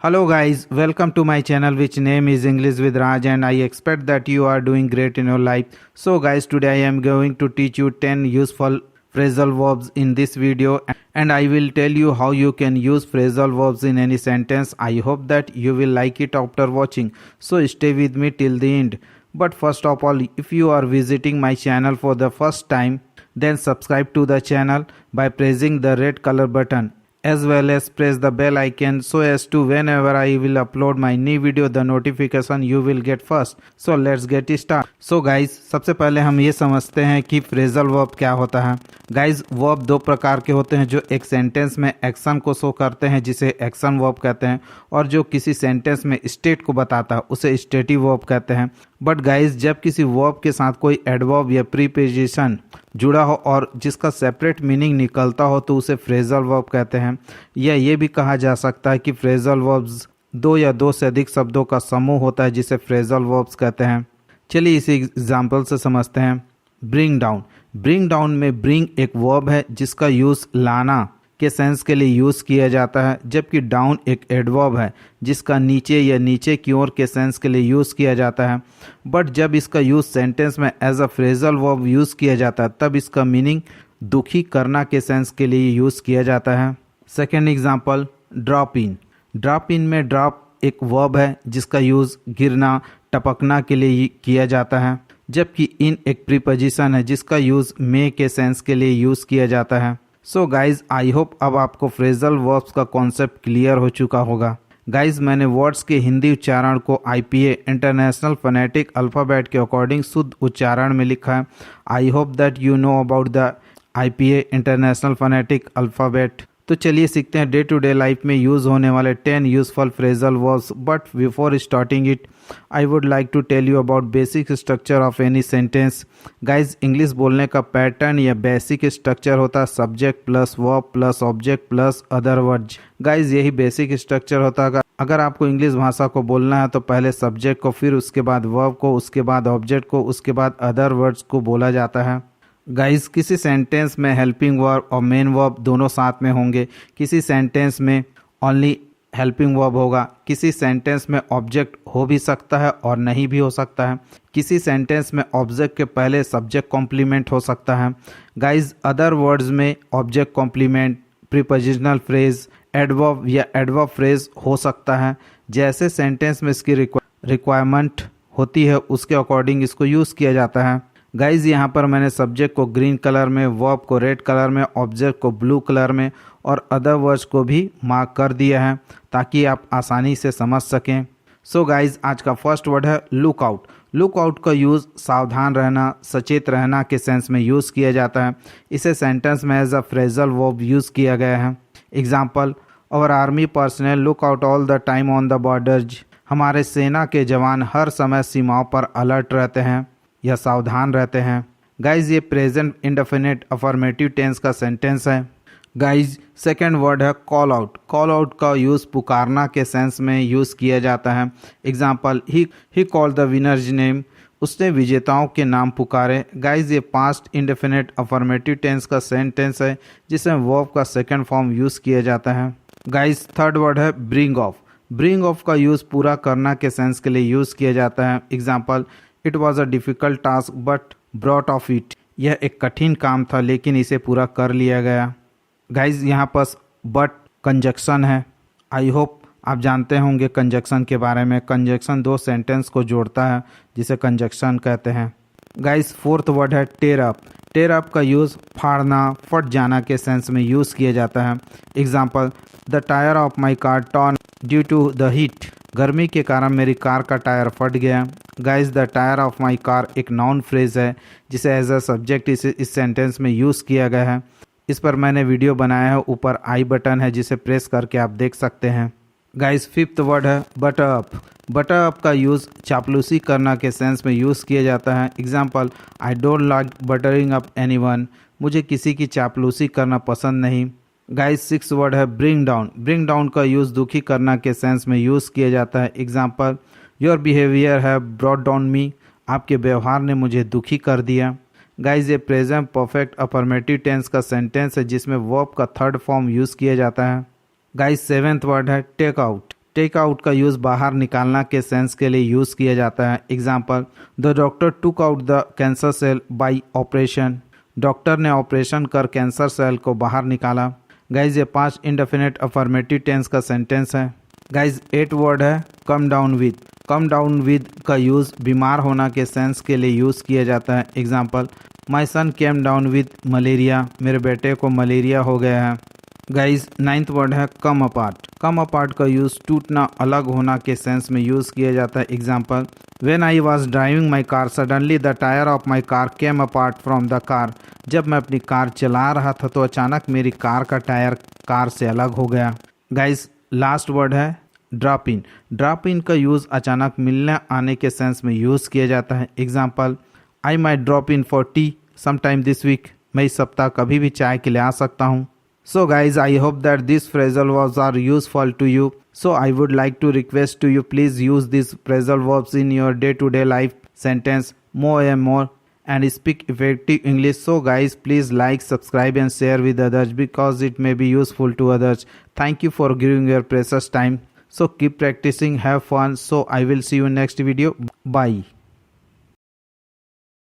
Hello guys, welcome to my channel which name is English with Raj and I expect that you are doing great in your life. So guys, today I am going to teach you 10 useful phrasal verbs in this video and I will tell you how you can use phrasal verbs in any sentence. I hope that you will like it after watching. So stay with me till the end. But first of all, if you are visiting my channel for the first time, then subscribe to the channel by pressing the red color button, as well as press the bell icon so as to whenever I will upload my new video the notification you will get first. So let's get started. So guys, सबसे पहले हम ये समझते हैं कि phrasal verb क्या होता है. गाइज, वर्ब दो प्रकार के होते हैं, जो एक सेंटेंस में एक्शन को शो करते हैं जिसे एक्शन वर्ब कहते हैं, और जो किसी सेंटेंस में स्टेट को बताता है उसे स्टेटिव वर्ब कहते हैं. बट गाइज, जब किसी वर्ब के साथ कोई एडवर्ब या प्रीपोजिशन जुड़ा हो और जिसका सेपरेट मीनिंग निकलता हो तो उसे फ्रेजल वर्ब कहते हैं. या ये भी कहा जा सकता है कि फ्रेजल वर्ब्स दो या दो से अधिक शब्दों का समूह होता है जिसे फ्रेजल वर्ब्स कहते हैं. चलिए इसी एग्जाम्पल से समझते हैं. Bring down. ब्रिंग डाउन में ब्रिंग एक वर्ब है जिसका यूज़ लाना के सेंस के लिए यूज़ किया जाता है, जबकि डाउन एक एडवर्ब है जिसका नीचे या नीचे की ओर के सेंस के लिए यूज़ किया जाता है. बट जब इसका यूज़ सेंटेंस में as a phrasal verb use किया जाता है तब इसका मीनिंग दुखी करना के सेंस के लिए यूज़ किया जाता है. Second example, drop in. Drop in में ड्रॉप एक वर्ब है जिसका यूज़ गिरना, टपकना के लिए किया जाता है, जबकि इन एक प्रीपोजिशन है जिसका यूज़ मे के सेंस के लिए यूज़ किया जाता है. सो गाइज, आई होप अब आपको फ्रेजल वर्ब्स का कॉन्सेप्ट क्लियर हो चुका होगा. गाइज, मैंने वर्ड्स के हिंदी उच्चारण को IPA इंटरनेशनल फोनेटिक अल्फ़ाबेट के अकॉर्डिंग शुद्ध उच्चारण में लिखा है. I hope that you know about the IPA international phonetic alphabet. तो चलिए सीखते हैं डे टू डे लाइफ में यूज़ होने वाले 10 useful phrasal verbs. But before starting it, I would like to tell you about basic structure of any sentence. Guys, English बोलने का pattern या बेसिक स्ट्रक्चर होता है subject plus verb plus object plus other words. Guys, यही basic structure होता है. अगर आपको इंग्लिश भाषा को बोलना है तो पहले सब्जेक्ट को, फिर उसके बाद वर्ब को, उसके बाद ऑब्जेक्ट को, उसके बाद अदर वर्ड्स को बोला जाता है. गाइस, किसी सेंटेंस में हेल्पिंग वर्ब और मेन वर्ब दोनों साथ में होंगे. किसी सेंटेंस में ओनली हेल्पिंग वर्ब होगा. किसी सेंटेंस में ऑब्जेक्ट हो भी सकता है और नहीं भी हो सकता है. किसी सेंटेंस में ऑब्जेक्ट के पहले सब्जेक्ट कॉम्प्लीमेंट हो सकता है. गाइस, अदर वर्ड्स में object complement, prepositional phrase, adverb या एडवर्ब फ्रेज हो सकता है. जैसे सेंटेंस में इसकी रिक्वायरमेंट होती है उसके अकॉर्डिंग इसको यूज़ किया जाता है. गाइज, यहाँ पर मैंने सब्जेक्ट को ग्रीन कलर में, वर्ब को रेड कलर में, ऑब्जेक्ट को ब्लू कलर में और अदर वर्ड्स को भी मार्क कर दिया है ताकि आप आसानी से समझ सकें. सो गाइज, आज का फर्स्ट वर्ड है लुक आउट. लुक आउट का यूज़ सावधान रहना, सचेत रहना के सेंस में यूज़ किया जाता है. इसे सेंटेंस में as a phrasal verb use किया गया है. Example, our army personnel look out all the time on the borders. हमारे सेना के जवान हर समय सीमाओं पर अलर्ट रहते हैं या सावधान रहते हैं. गाइज, ये प्रेजेंट इंडेफिनिट अफर्मेटिव टेंस का सेंटेंस है. गाइज, सेकेंड वर्ड है कॉल आउट. कॉल आउट का यूज़ पुकारना के सेंस में यूज़ किया जाता है. Example, he called the winners name. उसने विजेताओं के नाम पुकारे. गाइज, ये पास्ट इंडेफिनिट अफर्मेटिव टेंस का सेंटेंस है जिसमें वर्ब का सेकेंड फॉर्म यूज़ किया जाता है. गाइज, थर्ड वर्ड है ब्रिंग ऑफ. ब्रिंग ऑफ का यूज़ पूरा करना के सेंस के लिए यूज़ किया जाता है. Example, it was a difficult task but brought of it. यह एक कठिन काम था लेकिन इसे पूरा कर लिया गया. गाइज, यहाँ पर बट कंजक्शन है. आई होप आप जानते होंगे कंजक्शन के बारे में. कंजक्शन दो सेंटेंस को जोड़ता है जिसे कंजक्शन कहते हैं. गाइज, फोर्थ वर्ड है टेयर अप. टेयर अप का यूज़ फाड़ना, फट जाना के सेंस में यूज़ किया जाता है. Example, the tyre of my car turn due to the heat. गर्मी के कारण मेरी कार का टायर फट गया. Guys, the tyre of my car एक नाउन फ्रेज है जिसे एज अ सब्जेक्ट इस सेंटेंस में यूज़ किया गया है. इस पर मैंने वीडियो बनाया है, ऊपर आई बटन है जिसे प्रेस करके आप देख सकते हैं. गाइज, फिफ्थ वर्ड है बटर अप. बटर अप का यूज़ चापलूसी करना के सेंस में यूज़ किया जाता है. Example, I don't like buttering up anyone. मुझे किसी की चापलूसी करना पसंद नहीं. गाइज, सिक्स वर्ड है ब्रिंग डाउन. ब्रिंग डाउन का यूज़ दुखी करना के सेंस में यूज़ किया जाता है. एग्जाम्पल, योर बिहेवियर है ब्रॉट डाउन मी. आपके व्यवहार ने मुझे दुखी कर दिया. गाइज, ये प्रेजेंट परफेक्ट अफर्मेटिव टेंस का सेंटेंस है जिसमें वर्ब का थर्ड फॉर्म यूज़ किया जाता है. गाइज, सेवेंथ वर्ड है टेक आउट. टेक आउट का यूज़ बाहर निकालना के सेंस के लिए यूज़ किया जाता है। Example, the doctor took out the cancer cell by operation. Doctor ने ऑपरेशन कर कैंसर सेल को बाहर निकाला। गाइज ये 5 इंडेफिनिट अफर्मेटिव टेंस का सेंटेंस है। गाइज 8 वर्ड है come down with. Come down with का यूज़ बीमार होना के सेंस के लिए यूज़ किया जाता है। Example, my son came down with malaria. मेरे बेटे को मलेरिया हो गया है। गाइज 9th वर्ड है कम अपार्ट। कम अपार्ट का यूज़ टूटना, अलग होना के सेंस में यूज़ किया जाता है। Example, when I was driving my car suddenly the tyre of my car came apart from the car. जब मैं अपनी कार चला रहा था तो अचानक मेरी कार का टायर कार से अलग हो गया। गाइज लास्ट वर्ड है ड्रॉप इन। ड्रॉप इन का यूज़ अचानक मिलने आने के सेंस में यूज़ किया जाता है। Example, I my drop in for tea some time this week. मैं इस सप्ताह कभी भी चाय के लिए आ सकता हूँ। So guys, I hope that this phrasal verbs are useful to you. So I would like to request to you, please use these phrasal verbs in your day-to-day life sentence more and more and speak effective English. So guys, please like, subscribe and share with others because it may be useful to others. Thank you for giving your precious time. So keep practicing, have fun. So I will see you in next video. Bye.